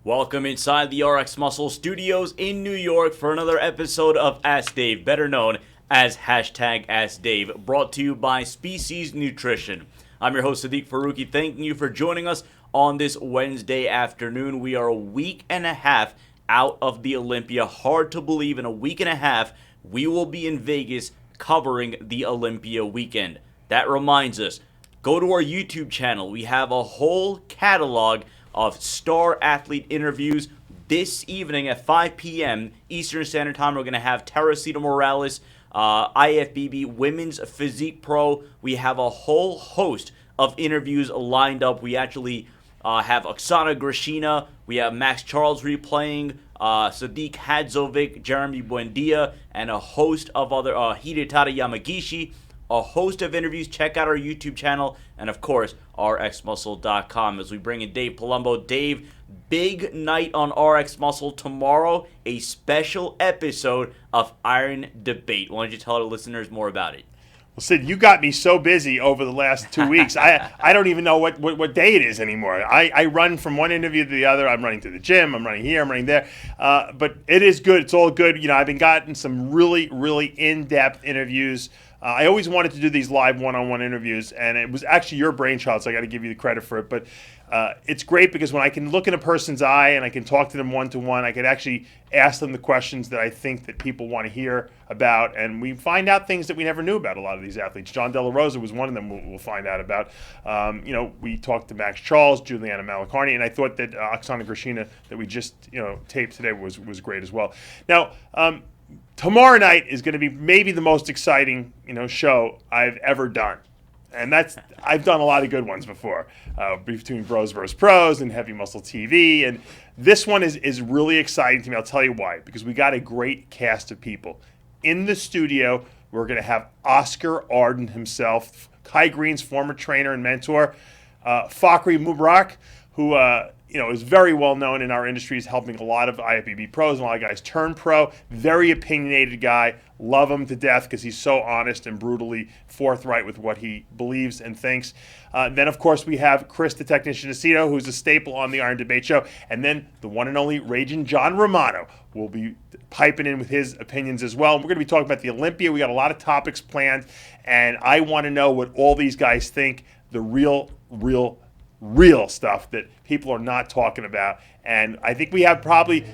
Welcome inside the RX Muscle Studios in New York for another episode of Ask Dave, better known as #AskDave, brought to you by Species Nutrition. I'm your host, Sadiq Faruqi, thanking you for joining us on this Wednesday afternoon. We are a week and a half out of the Olympia. Hard to believe in a week and a half we will be in Vegas covering the Olympia weekend. That reminds us, go to our YouTube channel. We have a whole catalog of star athlete interviews. This evening at 5 p.m. Eastern Standard Time, we're going to have Teresita Morales, IFBB Women's Physique Pro. We have a whole host of interviews lined up. We actually have Oksana Grishina. We have Max Charles replaying, Sadiq Hadzovic, Jeremy Buendia, and a host of other, Hidetada Yamagishi. A host of interviews. Check out our YouTube channel and, of course, rxmuscle.com as we bring in Dave Palumbo. Dave, big night on RX Muscle tomorrow, a special episode of Iron Debate. Why don't you tell our listeners more about it? Well, Sid, you got me so busy over the last 2 weeks. I don't even know what day it is anymore. I run from one interview to the other. I'm running to the gym. I'm running here. I'm running there. But it is good. It's all good. You know, I've been gotten some really, really in-depth interviews. I always wanted to do these live one-on-one interviews, and it was actually your brainchild, so I got to give you the credit for it. But it's great because when I can look in a person's eye and I can talk to them one-to-one, I can actually ask them the questions that I think that people want to hear about, and we find out things that we never knew about a lot of these athletes. John De La Rosa was one of them we'll find out about. We talked to Max Charles, Juliana Malacarni, and I thought that Oksana Grishina that we just taped today was great as well. Now, tomorrow night is going to be maybe the most exciting, show I've ever done. And I've done a lot of good ones before, between Bros vs. Pros and Heavy Muscle TV. And this one is really exciting to me. I'll tell you why. Because we got a great cast of people. In the studio, we're going to have Oscar Arden himself, Kai Green's former trainer and mentor, Fakhri Mubarak, who is very well known in our industry. He's helping a lot of IFBB pros and a lot of guys turn pro. Very opinionated guy. Love him to death because he's so honest and brutally forthright with what he believes and thinks. Then, of course, we have Chris, the technician Aceto, who's a staple on the Iron Debate Show. And then the one and only Raging John Romano will be piping in with his opinions as well. We're going to be talking about the Olympia. We got a lot of topics planned, and I want to know what all these guys think, the real stuff that people are not talking about. And I think we have probably,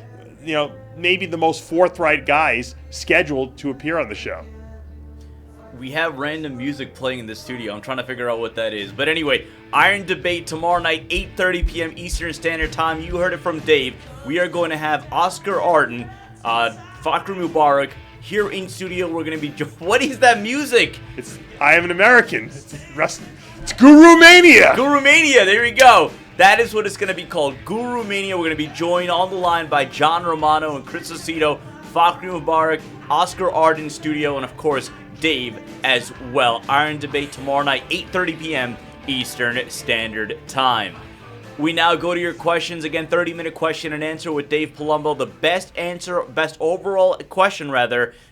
maybe the most forthright guys scheduled to appear on the show. We have random music playing in the studio. I'm trying to figure out what that is. But anyway, Iron Debate tomorrow night, 8:30 p.m. Eastern Standard Time. You heard it from Dave. We are going to have Oscar Arden, Fakhri Mubarak here in studio. We're going to be... What is that music? It's I Am an American. It's Guru Mania. Guru Mania, there we go. That is what it's going to be called, Guru Mania. We're going to be joined on the line by John Romano and Chris Aceto, Fakhri Mubarak, Oscar Arden studio, and of course, Dave as well. Iron Debate tomorrow night, 8:30 p.m. Eastern Standard Time. We now go to your questions. Again, 30-minute question and answer with Dave Palumbo. The best overall question,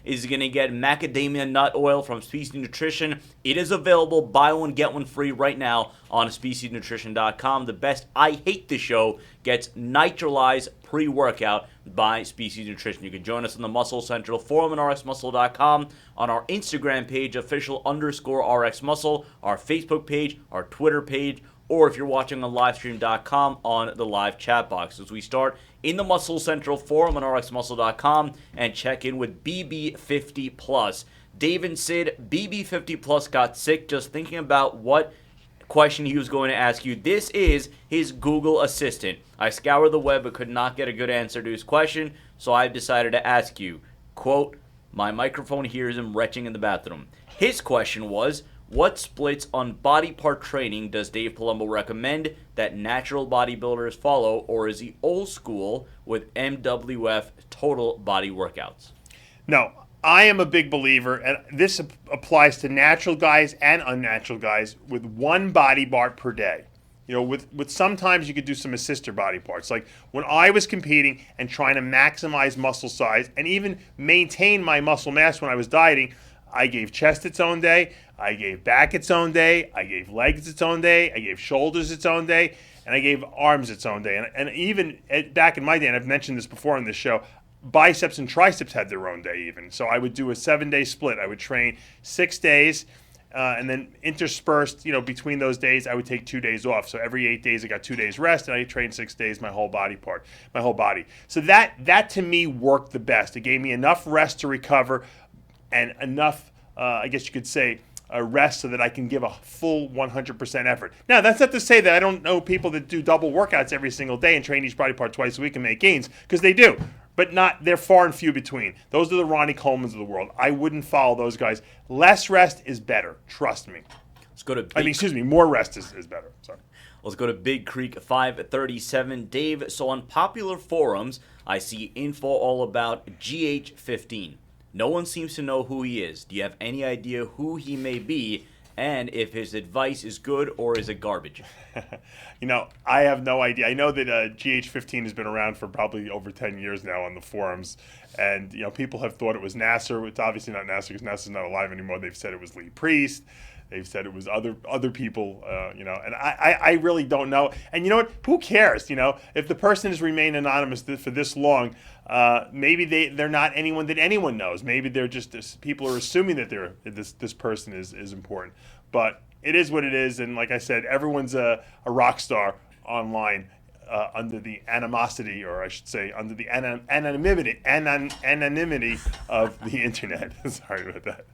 is going to get macadamia nut oil from Species Nutrition. It is available, buy one, get one free right now on speciesnutrition.com. The best I Hate the Show gets Nitralized pre-workout by Species Nutrition. You can join us on the Muscle Central forum at rxmuscle.com, on our Instagram page, official_rxmuscle, our Facebook page, our Twitter page, or if you're watching on livestream.com on the live chat box. As we start in the Muscle Central forum on rxmuscle.com and check in with BB50+. Dave and Sid, BB50+ got sick just thinking about what question he was going to ask you. This is his Google Assistant. I scoured the web but could not get a good answer to his question, so I decided to ask you, quote, my microphone hears him retching in the bathroom. His question was, what splits on body part training does Dave Palumbo recommend that natural bodybuilders follow, or is he old school with MWF total body workouts? No, I am a big believer, and this applies to natural guys and unnatural guys, with one body part per day. With sometimes you could do some assister body parts. Like when I was competing and trying to maximize muscle size and even maintain my muscle mass when I was dieting, I gave chest its own day, I gave back its own day, I gave legs its own day, I gave shoulders its own day, and I gave arms its own day. And even back in my day, and I've mentioned this before on this show, biceps and triceps had their own day even. So I would do a 7-day split. I would train 6 days, and then interspersed, between those days, I would take 2 days off. So every 8 days, I got 2 days rest, and I trained 6 days, my whole body. So that to me worked the best. It gave me enough rest to recover, and enough, I guess you could say, rest so that I can give a full 100% effort. Now, that's not to say that I don't know people that do double workouts every single day and train each body part twice a week and make gains, because they do. But they're far and few between. Those are the Ronnie Colemans of the world. I wouldn't follow those guys. Less rest is better. Trust me. Let's go to more rest is better. Sorry. Let's go to Big Creek 537. Dave, so on popular forums, I see info all about GH15. No one seems to know who he is. Do you have any idea who he may be, and if his advice is good or is it garbage? I have no idea. I know that GH15 has been around for probably over 10 years now on the forums, and people have thought it was Nasser. It's obviously not Nasser because Nasser's not alive anymore. They've said it was Lee Priest. They've said it was other people, and I really don't know. And you know what? Who cares? If the person has remained anonymous for this long, maybe they're not anyone that anyone knows. Maybe they're just people are assuming that this person is important. But it is what it is, and like I said, everyone's a rock star online. Under the animosity, or I should say, under the anonymity of the internet. Sorry about that.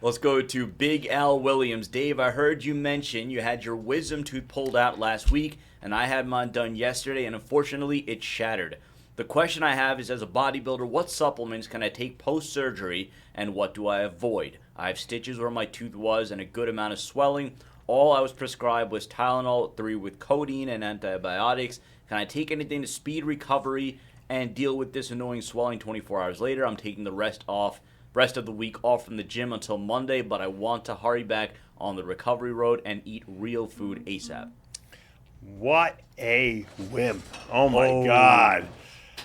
Let's go to Big Al Williams. Dave, I heard you mention you had your wisdom tooth pulled out last week, and I had mine done yesterday, and unfortunately, it shattered. The question I have is, as a bodybuilder, what supplements can I take post-surgery, and what do I avoid? I have stitches where my tooth was and a good amount of swelling. All I was prescribed was Tylenol 3 with codeine and antibiotics. Can I take anything to speed recovery and deal with this annoying swelling 24 hours later? I'm taking the rest of the week off from the gym until Monday, but I want to hurry back on the recovery road and eat real food ASAP. What a wimp. Oh, my God.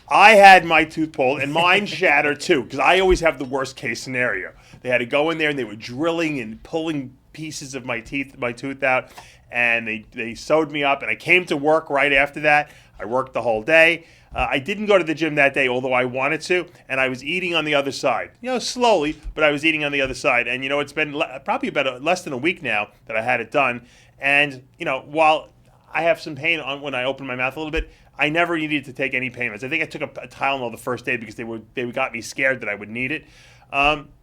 I had my tooth pulled, and mine shattered, too, because I always have the worst-case scenario. They had to go in there, and they were drilling and pulling pieces of my tooth out, and they sewed me up, and I came to work right after that. I worked the whole day. I didn't go to the gym that day, although I wanted to, and I was eating on the other side. Slowly, but I was eating on the other side. And, it's been probably about less than a week now that I had it done. And, while I have some pain when I open my mouth a little bit, I never needed to take any pain meds. I think I took a Tylenol the first day because they got me scared that I would need it.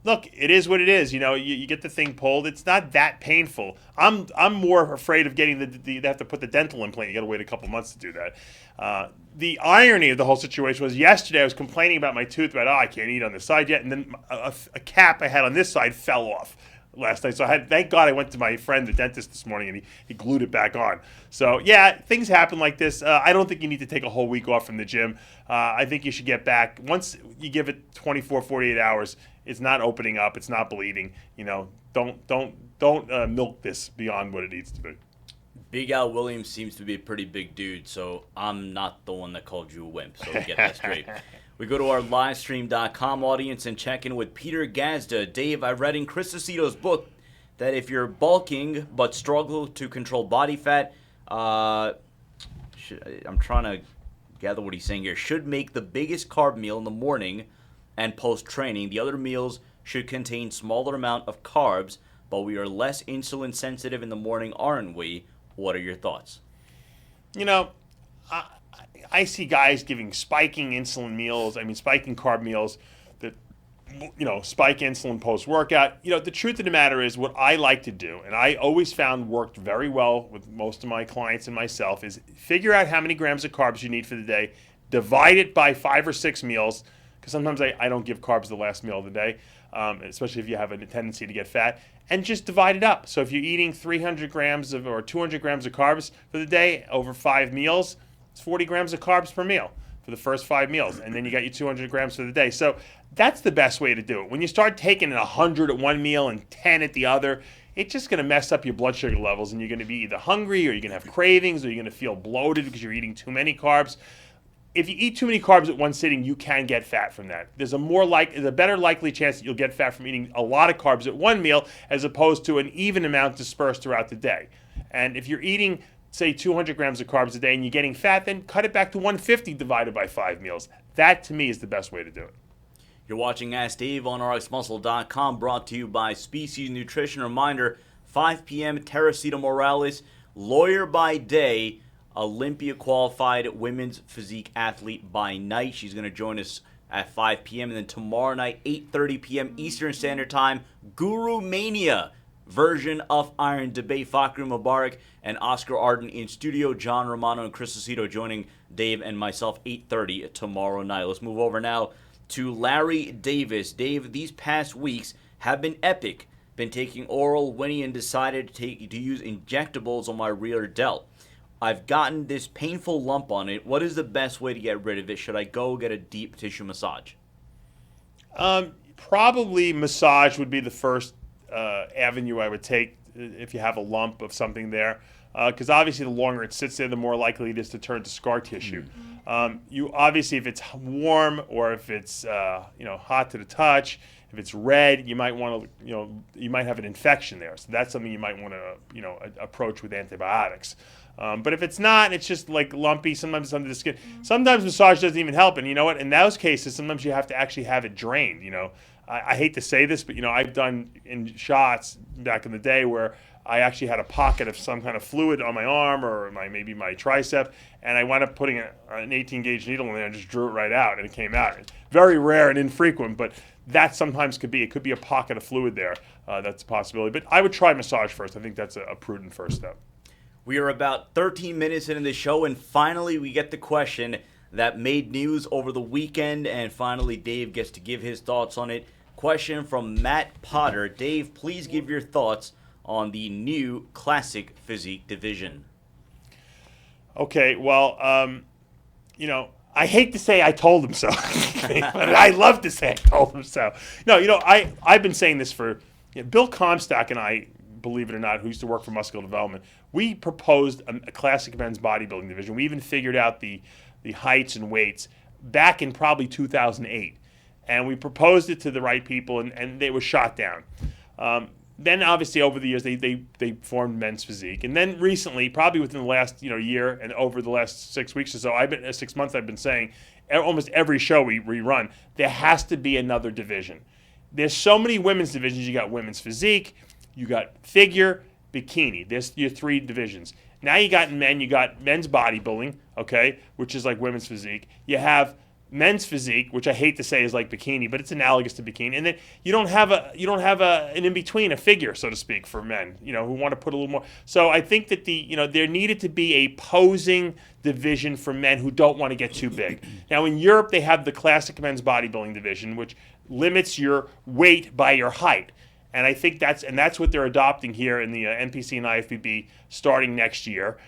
Look, it is what it is. You get the thing pulled. It's not that painful. I'm more afraid of getting they have to put the dental implant. You got to wait a couple months to do that. The irony of the whole situation was yesterday I was complaining about my tooth, about I can't eat on this side yet, and then a cap I had on this side fell off last night. So thank God I went to my friend, the dentist, this morning, and he glued it back on. So yeah, things happen like this. I don't think you need to take a whole week off from the gym. I think you should get back. Once you give it 24, 48 hours, it's not opening up. It's not bleeding. Don't milk this beyond what it needs to be. Big Al Williams seems to be a pretty big dude, so I'm not the one that called you a wimp, so get that straight. We go to our livestream.com audience and check in with Peter Gazda. Dave, I read in Chris Aceto's book that if you're bulking but struggle to control body fat, I'm trying to gather what he's saying here, should make the biggest carb meal in the morning and post-training. The other meals should contain smaller amount of carbs, but we are less insulin sensitive in the morning, aren't we? What are your thoughts? I see guys giving spiking carb meals that, spike insulin post-workout. The truth of the matter is what I like to do, and I always found worked very well with most of my clients and myself, is figure out how many grams of carbs you need for the day, divide it by 5 or 6 meals, because sometimes I don't give carbs the last meal of the day, especially if you have a tendency to get fat, and just divide it up. So if you're eating 300 grams or 200 grams of carbs for the day over 5 meals, it's 40 grams of carbs per meal for the first 5 meals, and then you got your 200 grams for the day. So that's the best way to do it. When you start taking 100 at one meal and 10 at the other, it's just going to mess up your blood sugar levels, and you're going to be either hungry, or you're going to have cravings, or you're going to feel bloated because you're eating too many carbs. If you eat too many carbs at one sitting, you can get fat from that. There's a better likely chance that you'll get fat from eating a lot of carbs at one meal as opposed to an even amount dispersed throughout the day. And if you're eating say 200 grams of carbs a day and you're getting fat, then cut it back to 150 divided by 5 meals. That, to me, is the best way to do it. You're watching Ask Dave on RxMuscle.com, brought to you by Species Nutrition. Reminder, 5 p.m., Teresita Morales, lawyer by day, Olympia qualified women's physique athlete by night. She's going to join us at 5 p.m. And then tomorrow night, 8:30 p.m. Eastern Standard Time, Guru Mania version of Iron Debate. Fakhri Mubarak and Oscar Arden in studio. John Romano and Chris Aceto joining Dave and myself 8:30 tomorrow night. Let's move over now to Larry Davis. Dave, these past weeks have been epic. Been taking oral Winnie and decided to use injectables on my rear delt. I've gotten this painful lump on it. What is the best way to get rid of it? Should I go get a deep tissue massage? Probably massage would be the first avenue I would take if you have a lump of something there. Because obviously the longer it sits there, the more likely it is to turn to scar tissue. You obviously, if it's warm or if it's hot to the touch, if it's red, you might want to you might have an infection there. So that's something you might want to approach with antibiotics. But if it's not, it's just like lumpy. Sometimes it's under the skin. Sometimes massage doesn't even help. And you know what? In those cases, sometimes you have to actually have it drained. I hate to say this, but I've done in shots back in the day where I actually had a pocket of some kind of fluid on my arm or maybe my tricep, and I wound up putting an 18-gauge needle in there and just drew it right out, and it came out. It's very rare and infrequent, but that sometimes could be. It could be a pocket of fluid there. That's a possibility. But I would try massage first. I think that's a prudent first step. We are about 13 minutes into the show, and finally we get the question that made news over the weekend, and finally Dave gets to give his thoughts on it. Question from Matt Potter. Dave, please give your thoughts on the new Classic Physique division. Okay, well, I hate to say I told him so, but I love to say I told him so. No, I've been saying this for Bill Comstock and I, believe it or not, who used to work for Muscular Development. We proposed a classic men's bodybuilding division. We even figured out the heights and weights back in probably 2008. And we proposed it to the right people, and they were shot down. Then, obviously, over the years, they formed Men's Physique. And then recently, probably within the last year and over the last 6 weeks or so, 6 months, I've been saying, almost every show we run, there has to be another division. There's so many women's divisions. You got Women's Physique, you got Figure, Bikini. There's your 3 divisions. Now you got men's bodybuilding, okay, which is like Women's Physique. You have Men's Physique, which I hate to say is like Bikini, but it's analogous to Bikini. And then you don't have an in between, a Figure, so to speak, for men, who want to put a little more. So I think that there needed to be a posing division for men who don't want to get too big. Now in Europe they have the Classic Men's Bodybuilding division, which limits your weight by your height. And I think that's what they're adopting here in the NPC and IFBB starting next year.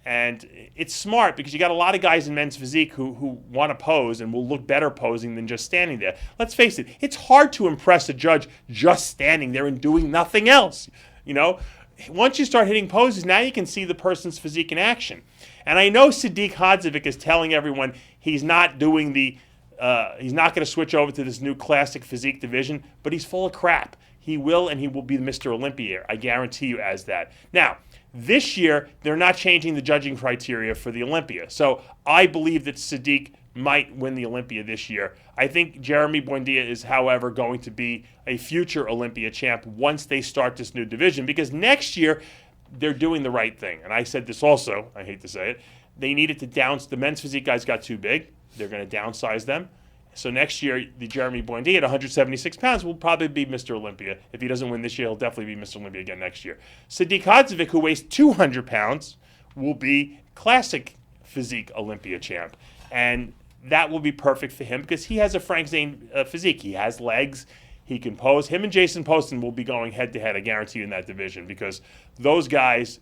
And it's smart because you got a lot of guys in Men's Physique who want to pose and will look better posing than just standing there. Let's face it, it's hard to impress a judge just standing there and doing nothing else. Once you start hitting poses, now you can see the person's physique in action. And I know Sadiq Hadzovic is telling everyone he's not doing he's not going to switch over to this new Classic Physique division, but he's full of crap. He will, and he will be Mr. Olympia. I guarantee you as that. Now, this year, they're not changing the judging criteria for the Olympia. So I believe that Sadiq might win the Olympia this year. I think Jeremy Buendia is, however, going to be a future Olympia champ once they start this new division, because next year, they're doing the right thing. And I said this also, I hate to say it, they needed to the Men's Physique guys got too big. They're going to downsize them. So next year, the Jeremy Buendia at 176 pounds will probably be Mr. Olympia. If he doesn't win this year, he'll definitely be Mr. Olympia again next year. Sadiq Hadzovic, who weighs 200 pounds, will be Classic Physique Olympia champ. And that will be perfect for him because he has a Frank Zane physique. He has legs. He can pose. Him and Jason Poston will be going head-to-head, I guarantee you, in that division because those guys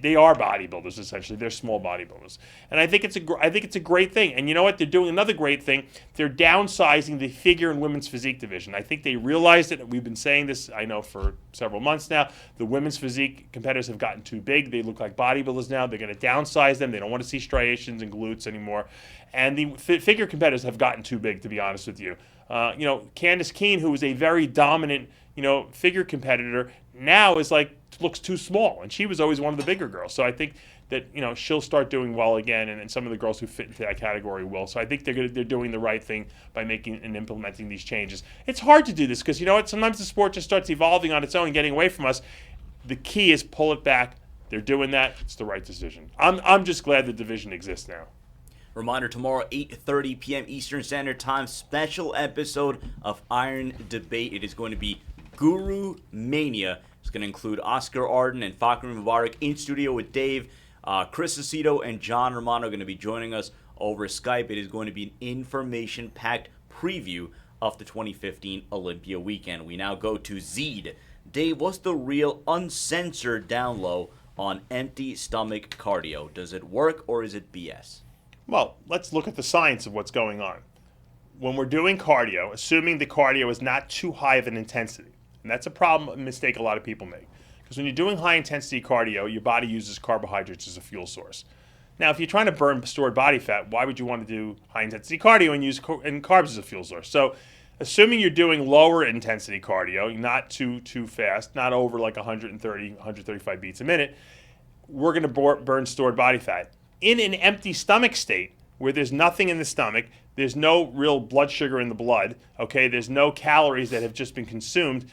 they are bodybuilders essentially. They're small bodybuilders, and I think it's a great thing. And you know what? They're doing another great thing. They're downsizing the Figure and Women's Physique division. I think they realized it. We've been saying this, I know, for several months now. The Women's Physique competitors have gotten too big. They look like bodybuilders now. They're going to downsize them. They don't want to see striations and glutes anymore. And the Figure competitors have gotten too big, to be honest with you. Candace Keene, who was a very dominant, Figure competitor, now is like looks too small, and she was always one of the bigger girls. So I think that she'll start doing well again, and some of the girls who fit into that category will. So I think they're doing the right thing by making and implementing these changes. It's hard to do this because sometimes the sport just starts evolving on its own and getting away from us. The key is pull it back. They're doing that. It's the right decision. I'm just glad the division exists now. Reminder, tomorrow, 8:30 p.m. Eastern Standard Time, special episode of Iron Debate. It is going to be Guru Mania. It's going to include Oscar Arden and Fakhri Mubarak in studio with Dave. Chris Aceto and John Romano are going to be joining us over Skype. It is going to be an information-packed preview of the 2015 Olympia weekend. We now go to Zeed. Dave, what's the real uncensored down low on empty stomach cardio? Does it work or is it BS? Well, let's look at the science of what's going on. When we're doing cardio, assuming the cardio is not too high of an intensity, and that's a mistake a lot of people make. Because when you're doing high-intensity cardio, your body uses carbohydrates as a fuel source. Now, if you're trying to burn stored body fat, why would you want to do high-intensity cardio and use carbs as a fuel source? So, assuming you're doing lower-intensity cardio, not too fast, not over like 130, 135 beats a minute, we're going to burn stored body fat. In an empty stomach state, where there's nothing in the stomach, there's no real blood sugar in the blood, okay, there's no calories that have just been consumed,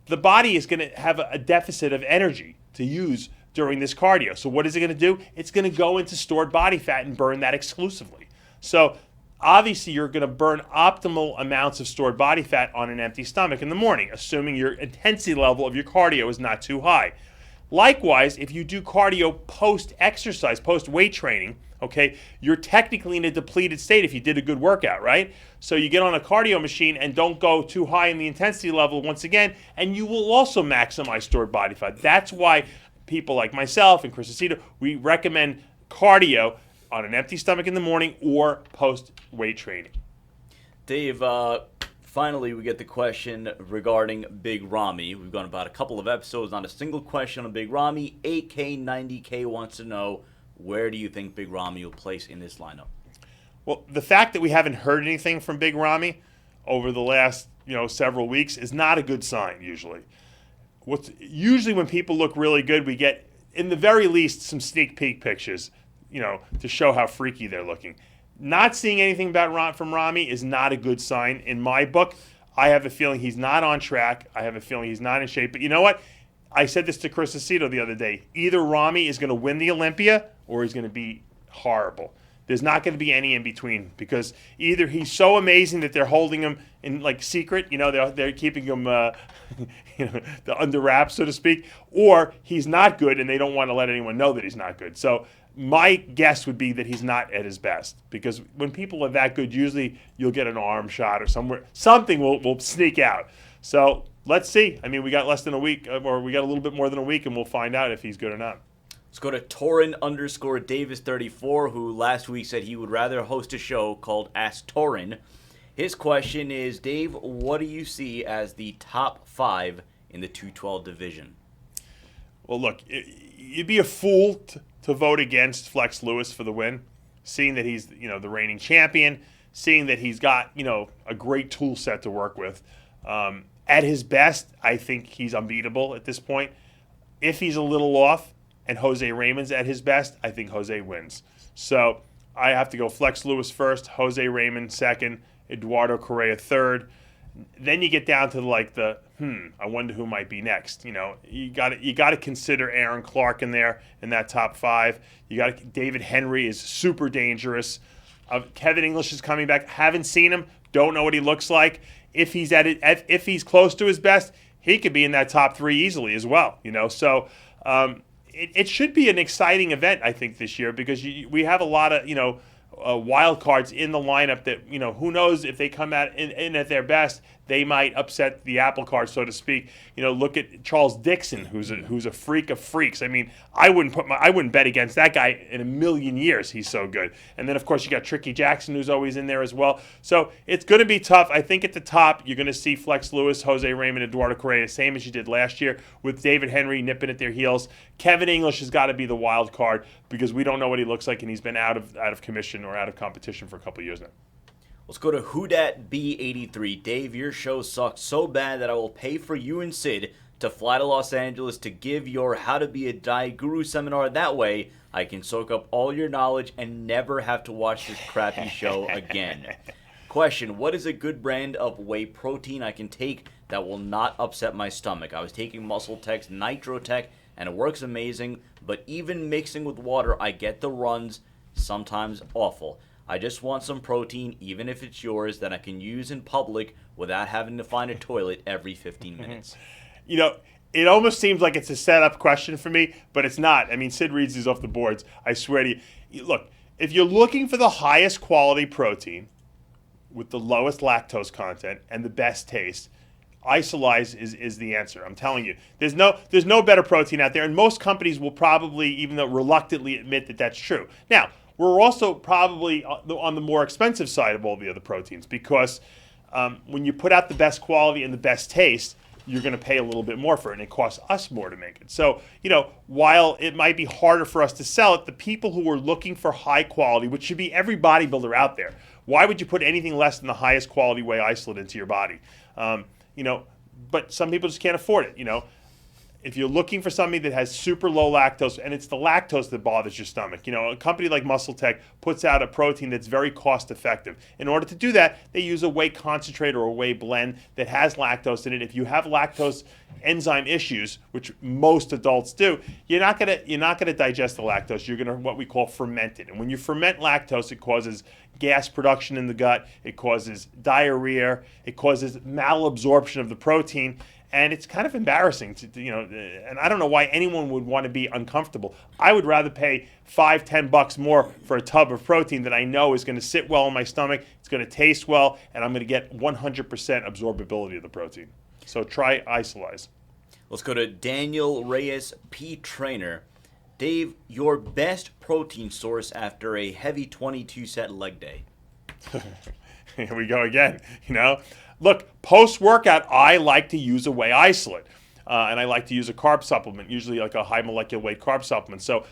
the body is going to have a deficit of energy to use during this cardio. So what is it going to do? It's going to go into stored body fat and burn that exclusively. So obviously you're going to burn optimal amounts of stored body fat on an empty stomach in the morning, assuming your intensity level of your cardio is not too high. Likewise, if you do cardio post-exercise, post-weight training, okay, you're technically in a depleted state if you did a good workout, right? So you get on a cardio machine and don't go too high in the intensity level once again, and you will also maximize stored body fat. That's why people like myself and Chris Aceto, we recommend cardio on an empty stomach in the morning or post-weight training. Dave, finally, we get the question regarding Big Ramy. We've gone about a couple of episodes, not a single question on Big Ramy. 8K90K wants to know, where do you think Big Ramy will place in this lineup? Well, the fact that we haven't heard anything from Big Ramy over the last several weeks is not a good sign usually. Usually when people look really good, we get, in the very least, some sneak peek pictures, to show how freaky they're looking. Not seeing anything from Ramy is not a good sign in my book. I have a feeling he's not on track. I have a feeling he's not in shape. But you know what? I said this to Chris Aceto the other day. Either Ramy is going to win the Olympia or he's going to be horrible. There's not going to be any in between because either he's so amazing that they're holding him in like secret, they're keeping him under wraps, so to speak, or he's not good and they don't want to let anyone know that he's not good. So my guess would be that he's not at his best because when people are that good, usually you'll get an arm shot or something will sneak out. So let's see. I mean, we got less than a week, or we got a little bit more than a week, and we'll find out if he's good or not. Let's go to Torin_Davis34, who last week said he would rather host a show called Ask Torin. His question is, Dave, what do you see as the top 5 in the 212 division? Well, look, you'd be a fool to vote against Flex Lewis for the win, seeing that he's the reigning champion, seeing that he's got a great tool set to work with. At his best, I think he's unbeatable at this point. If he's a little off and Jose Raymond's at his best, I think Jose wins. So I have to go Flex Lewis first, Jose Raymond second, Eduardo Correa third. Then you get down to I wonder who might be next. You got to consider Aaron Clark in there in that top 5. David Henry is super dangerous. Kevin English is coming back. Haven't seen him. Don't know what he looks like. If he's if he's close to his best, he could be in that top 3 easily as well. So it should be an exciting event, I think, this year because we have a lot of wild cards in the lineup that who knows if they come out in at their best, they might upset the apple cart, so to speak. Look at Charles Dixon, who's a freak of freaks. I mean, I wouldn't bet against that guy in a million years. He's so good. And then of course you got Tricky Jackson, who's always in there as well. So it's going to be tough. I think at the top you're going to see Flex Lewis, Jose Raymond, Eduardo Correa, same as you did last year, with David Henry nipping at their heels. Kevin English has got to be the wild card because we don't know what he looks like, and he's been out of commission or out of competition for a couple of years now. Let's go to WhoDatB83. Dave, your show sucks so bad that I will pay for you and Sid to fly to Los Angeles to give your How to Be a Diet Guru seminar. That way, I can soak up all your knowledge and never have to watch this crappy show again. Question, what is a good brand of whey protein I can take that will not upset my stomach? I was taking Muscle Tech's Nitro Tech, and it works amazing, but even mixing with water, I get the runs, sometimes awful. I just want some protein, even if it's yours, that I can use in public without having to find a toilet every 15 minutes. You know, it almost seems like it's a setup question for me, but it's not. I mean, Sid reads these off the boards. I swear to you. Look, if you're looking for the highest quality protein with the lowest lactose content and the best taste, Isolise is the answer. I'm telling you. There's no better protein out there, and most companies will probably, even though reluctantly, admit that that's true. Now, we're also probably on the more expensive side of all the other proteins because when you put out the best quality and the best taste, you're going to pay a little bit more for it, and it costs us more to make it. So, you know, while it might be harder for us to sell it, the people who are looking for high quality, which should be every bodybuilder out there, why would you put anything less than the highest quality whey isolate into your body? You know, but some people just can't afford it, you know. If you're looking for something that has super low lactose, and it's the lactose that bothers your stomach, you know, a company like Muscle Tech puts out a protein that's very cost effective. In order to do that, they use a whey concentrate or a whey blend that has lactose in it. If you have lactose enzyme issues, which most adults do, you're not gonna digest the lactose. You're gonna what we call ferment it. And when you ferment lactose, it causes gas production in the gut, it causes diarrhea, it causes malabsorption of the protein. And it's kind of embarrassing to, you know, and I don't know why anyone would want to be uncomfortable. I would rather pay $5-10 more for a tub of protein that I know is going to sit well in my stomach, it's going to taste well, and I'm going to get 100% absorbability of the protein. So try Isolise. Let's go to Daniel Reyes, P. Trainer. Dave, your best protein source after a heavy 22-set leg day. Here we go again, you know. Look, post-workout, I like to use a whey isolate, and I like to use a carb supplement, usually like a high molecular weight carb supplement. So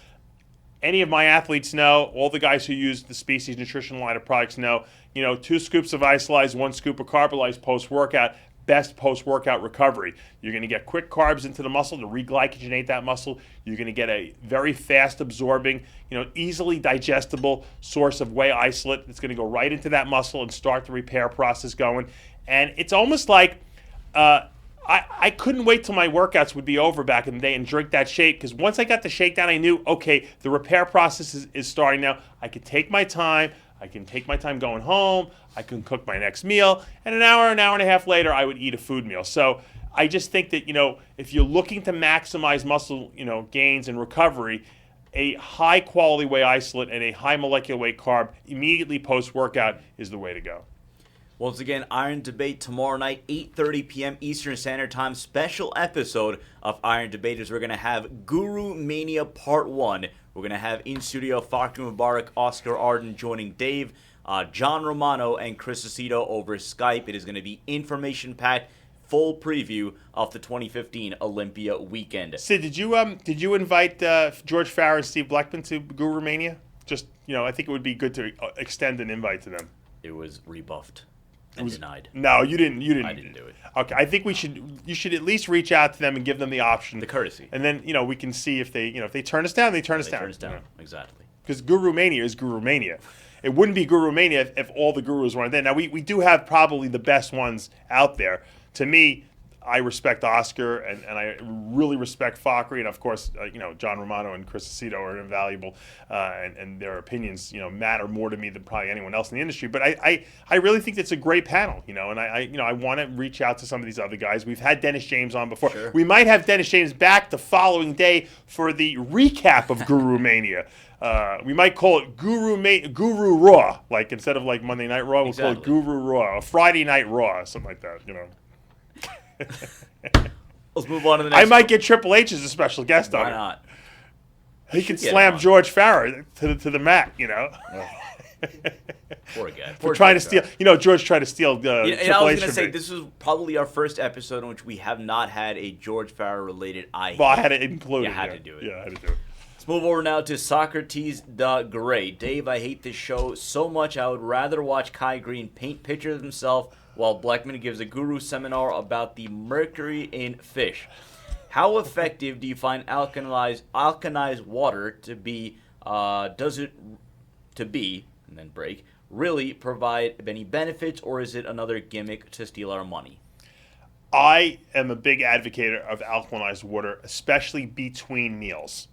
any of my athletes know, all the guys who use the Species Nutrition line of products know, you know, 2 scoops of Isolise, 1 scoop of Carbolyze post-workout, best post-workout recovery. You're going to get quick carbs into the muscle to reglycogenate that muscle. You're going to get a very fast absorbing, you know, easily digestible source of whey isolate that's going to go right into that muscle and start the repair process going. And it's almost like I couldn't wait till my workouts would be over back in the day and drink that shake, because once I got the shake down, I knew, okay, the repair process is starting now. I could take my time. I can take my time going home. I can cook my next meal. And an hour and a half later, I would eat a food meal. So I just think that, you know, if you're looking to maximize muscle, you know, gains and recovery, a high quality whey isolate and a high molecular weight carb immediately post-workout is the way to go. Once again, Iron Debate tomorrow night, 8:30 p.m. Eastern Standard Time. Special episode of Iron Debate is we're going to have Guru Mania Part 1. We're going to have in studio Fakhri Mubarak, Oscar Arden joining Dave, John Romano, and Chris Aceto over Skype. It is going to be information-packed, full preview of the 2015 Olympia weekend. Sid, did you invite George Farah and Steve Blackman to Guru Mania? Just, you know, I think it would be good to extend an invite to them. It was rebuffed. And denied. No, you didn't. I didn't do it. Okay, I think you should at least reach out to them and give them the option, the courtesy, and then, you know, we can see if they, you know, if they turn us down, they turn us down. You know? Exactly. Because Guru Mania is Guru Mania. It wouldn't be Guru Mania if all the gurus weren't there. Now we do have probably the best ones out there. To me, I respect Oscar and I really respect Fakhri, and of course, you know, John Romano and Chris Aceto are invaluable, and their opinions, you know, matter more to me than probably anyone else in the industry. But I really think it's a great panel, you know, and I want to reach out to some of these other guys. We've had Dennis James on before. Sure. We might have Dennis James back the following day for the recap of Guru Mania. We might call it Guru Raw, like instead of like Monday Night Raw, we'll call it Guru Raw, or Friday Night Raw, something like that, you know. Let's move on to the next. I might get Triple H as a special guest on it. Why not? He can slam George Farah to the mat, you know. Poor guy. For trying to steal, you know, George tried to steal Triple H. I was going to say, this was probably our first episode in which we have not had a George Farah related Well, I had to include it. You had to do it. Yeah, I had to do it. Let's move over now to Socrates the Great. Dave, I hate this show so much. I would rather watch Kai Green paint pictures of himself while Blackman gives a guru seminar about the mercury in fish. How effective do you find alkalized water to be? Does it to be and then break really provide any benefits, or is it another gimmick to steal our money? I am a big advocate of alkalized water, especially between meals.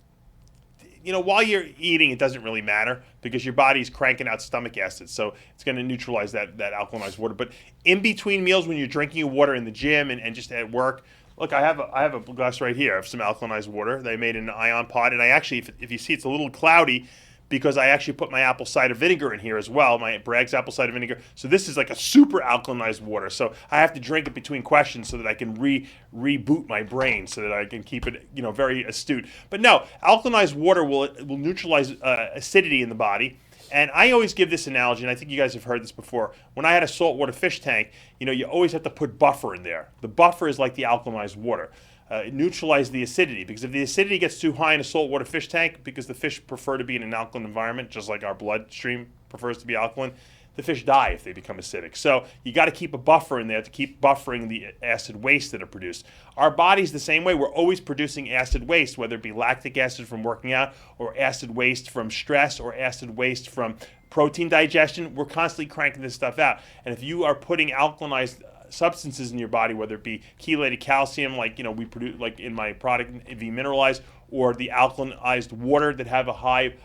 While you're eating, it doesn't really matter because your body's cranking out stomach acid, so it's going to neutralize that alkalized water. But in between meals, when you're drinking water in the gym and just at work, look, I have a glass right here of some alkalized water that I made in an ion pot, and I actually, if you see, it's a little cloudy because I actually put my apple cider vinegar in here as well, my Bragg's apple cider vinegar. So this is like a super alkalized water. So I have to drink it between questions so that I can reboot my brain so that I can keep it, very astute. But no, alkalized water will neutralize acidity in the body. And I always give this analogy, and I think you guys have heard this before. When I had a saltwater fish tank, you always have to put buffer in there. The buffer is like the alkalized water. It neutralizes the acidity, because if the acidity gets too high in a saltwater fish tank, because the fish prefer to be in an alkaline environment, just like our bloodstream prefers to be alkaline, the fish die if they become acidic. So you got to keep a buffer in there to keep buffering the acid waste that are produced. Our body's the same way. We're always producing acid waste, whether it be lactic acid from working out, or acid waste from stress, or acid waste from protein digestion. We're constantly cranking this stuff out. And if you are putting alkalized substances in your body, whether it be chelated calcium, like we produce, like in my product V Mineralize, or the alkalized water that have a high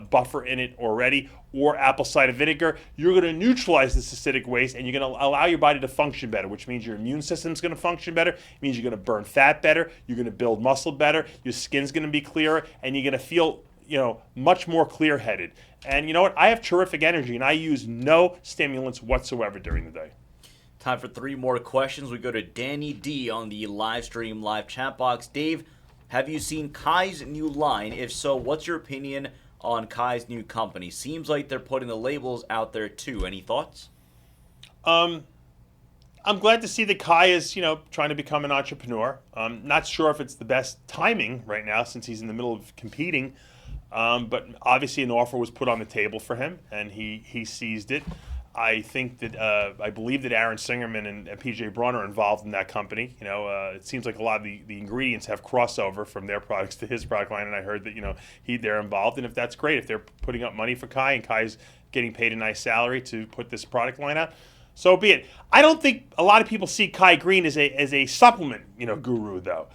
buffer in it already, or apple cider vinegar, you're going to neutralize this acidic waste, and you're going to allow your body to function better, which means your immune system's going to function better. It means you're going to burn fat better, you're going to build muscle better, your skin's going to be clearer, and you're going to feel much more clear-headed. And you know what? I have terrific energy, and I use no stimulants whatsoever during the day. Time for 3 more questions. We go to Danny D on the live stream live chat box. Dave, have you seen Kai's new line? If so, what's your opinion on Kai's new company? Seems like they're putting the labels out there too. Any thoughts? I'm glad to see that Kai is, trying to become an entrepreneur. Not sure if it's the best timing right now since he's in the middle of competing. But obviously an offer was put on the table for him, and he seized it. I think that I believe that Aaron Singerman and PJ Braun are involved in that company. It seems like a lot of the ingredients have crossover from their products to his product line, and I heard that they're involved. And if that's great, if they're putting up money for Kai and Kai's getting paid a nice salary to put this product line out, so be it. I don't think a lot of people see Kai Green as a supplement guru though.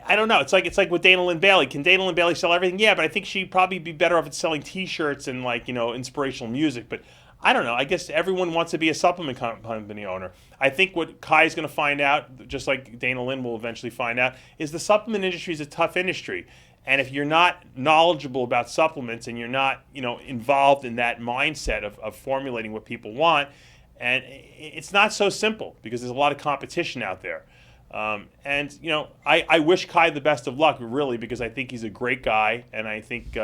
I don't know. It's like with Dana Lynn Bailey. Can Dana Lynn Bailey sell everything? Yeah, but I think she'd probably be better off at selling T-shirts and inspirational music. But I don't know. I guess everyone wants to be a supplement company owner. I think what Kai's going to find out, just like Dana Lynn will eventually find out, is the supplement industry is a tough industry. And if you're not knowledgeable about supplements and you're not involved in that mindset of formulating what people want, and it's not so simple because there's a lot of competition out there. I wish Kai the best of luck, really, because I think he's a great guy, and I think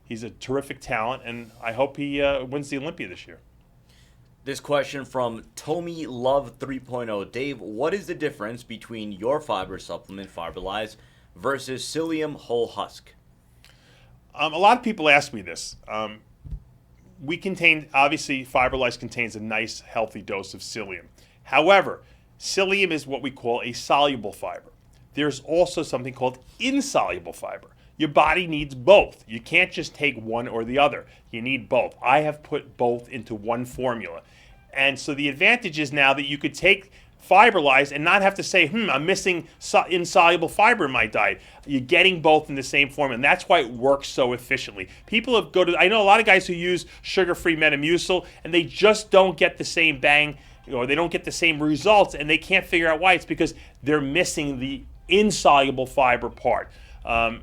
he's a terrific talent, and I hope he wins the Olympia this year. This question from Tomy Love 3.0. Dave, what is the difference between your fiber supplement, Fiberlize, versus Psyllium Whole Husk? A lot of people ask me this. Obviously, Fiberlize contains a nice, healthy dose of psyllium. However, psyllium is what we call a soluble fiber. There's also something called insoluble fiber. Your body needs both. You can't just take one or the other. You need both. I have put both into one formula. And so the advantage is now that you could take Fiberlize and not have to say, I'm missing insoluble fiber in my diet. You're getting both in the same formula, and that's why it works so efficiently. I know a lot of guys who use sugar-free Metamucil, and they just don't get the same bang, or they don't get the same results, and they can't figure out why. It's because they're missing the insoluble fiber part. And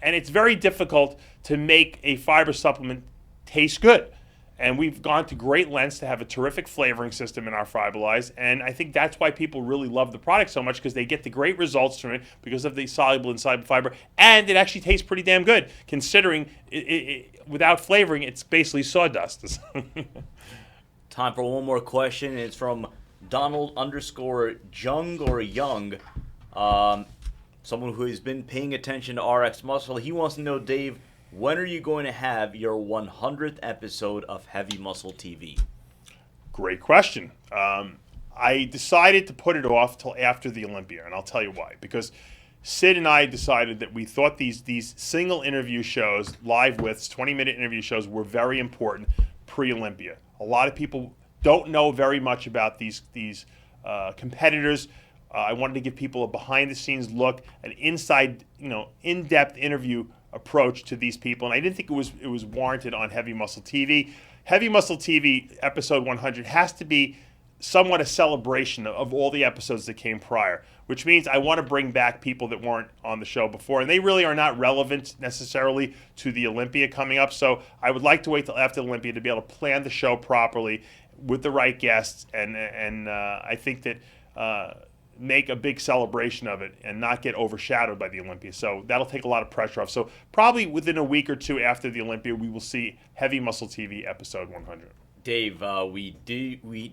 it's very difficult to make a fiber supplement taste good. And we've gone to great lengths to have a terrific flavoring system in our Fiberlize, and I think that's why people really love the product so much, because they get the great results from it because of the soluble insoluble fiber, and it actually tastes pretty damn good, considering without flavoring, it's basically sawdust. Time for one more question. It's from Donald_Jung or Young, someone who has been paying attention to RX Muscle. He wants to know, Dave, when are you going to have your 100th episode of Heavy Muscle TV? Great question. I decided to put it off till after the Olympia, and I'll tell you why. Because Sid and I decided that we thought these single interview shows, live withs, 20-minute interview shows, were very important pre-Olympia. A lot of people don't know very much about these competitors. I wanted to give people a behind-the-scenes look, an inside, in-depth interview approach to these people, and I didn't think it was warranted on Heavy Muscle TV. Heavy Muscle TV episode 100 has to be somewhat a celebration of all the episodes that came prior, which means I want to bring back people that weren't on the show before, and they really are not relevant necessarily to the Olympia coming up. So I would like to wait till after Olympia to be able to plan the show properly with the right guests, and I think that make a big celebration of it and not get overshadowed by the Olympia. So that'll take a lot of pressure off. So probably within a week or two after the Olympia, we will see Heavy Muscle TV episode 100. Dave, we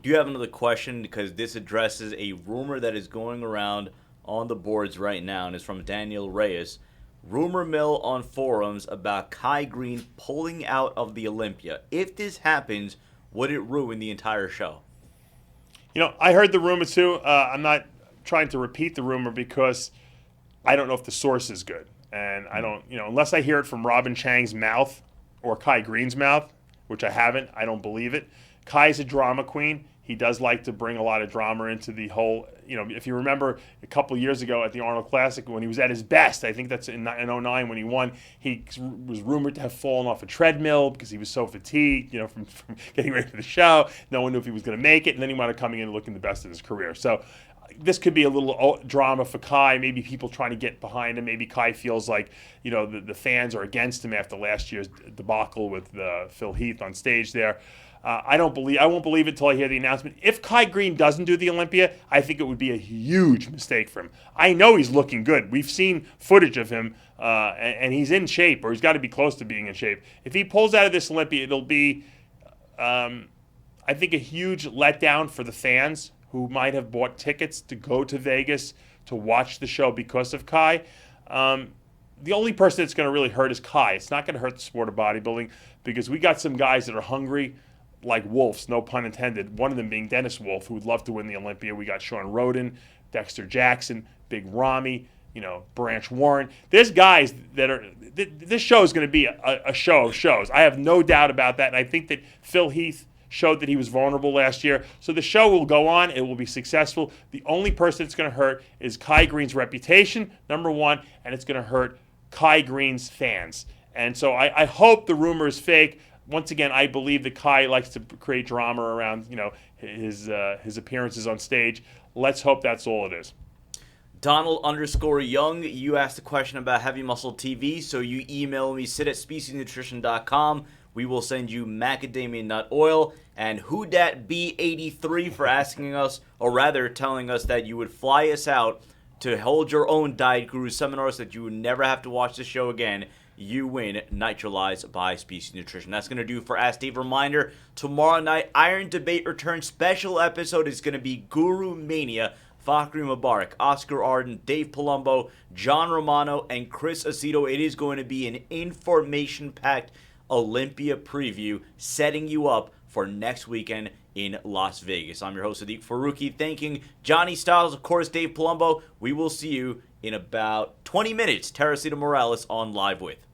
do have another question because this addresses a rumor that is going around on the boards right now, and it's from Daniel Reyes. Rumor mill on forums about Kai Green pulling out of the Olympia. If this happens, would it ruin the entire show? I heard the rumor too. I'm not trying to repeat the rumor because I don't know if the source is good. And I don't, unless I hear it from Robin Chang's mouth or Kai Green's mouth, which I haven't, I don't believe it. Kai's a drama queen. He does like to bring a lot of drama into the whole, if you remember a couple years ago at the Arnold Classic when he was at his best, I think that's in 09 when he won, he was rumored to have fallen off a treadmill because he was so fatigued, from getting ready for the show. No one knew if he was going to make it, and then he wound up coming in and looking the best of his career. So this could be a little drama for Kai, maybe people trying to get behind him. Maybe Kai feels like, the fans are against him after last year's debacle with Phil Heath on stage there. I won't believe it until I hear the announcement. If Kai Green doesn't do the Olympia, I think it would be a huge mistake for him. I know he's looking good. We've seen footage of him, and he's in shape, or he's got to be close to being in shape. If he pulls out of this Olympia, it'll be, I think, a huge letdown for the fans who might have bought tickets to go to Vegas to watch the show because of Kai. The only person that's going to really hurt is Kai. It's not going to hurt the sport of bodybuilding because we got some guys that are hungry like wolves, no pun intended, one of them being Dennis Wolf, who would love to win the Olympia. We got Sean Roden, Dexter Jackson, Big Ramy, Branch Warren. There's guys that are – this show is going to be a show of shows. I have no doubt about that, and I think that Phil Heath showed that he was vulnerable last year. So the show will go on. It will be successful. The only person it's going to hurt is Kai Green's reputation, number one, and it's going to hurt Kai Green's fans. And so I hope the rumor is fake. Once again, I believe that Kai likes to create drama around, his appearances on stage. Let's hope that's all it is. Donald_Young, you asked a question about Heavy Muscle TV, so you email me, sid@speciesnutrition.com. We will send you macadamia nut oil. And WhoDatB83 for asking us, or rather telling us that you would fly us out to hold your own Diet Guru seminars, that you would never have to watch the show again. You win Neutralized by Species Nutrition. That's going to do for Ask Dave. Reminder, tomorrow night, Iron Debate returns. Special episode is going to be Guru Mania. Fakhri Mubarak, Oscar Arden, Dave Palumbo, John Romano, and Chris Aceto. It is going to be an information-packed Olympia preview, setting you up for next weekend in Las Vegas. I'm your host, Sadiq Faruqi, thanking Johnny Styles, of course, Dave Palumbo. We will see you in about 20 minutes. Teresita Morales on Live With.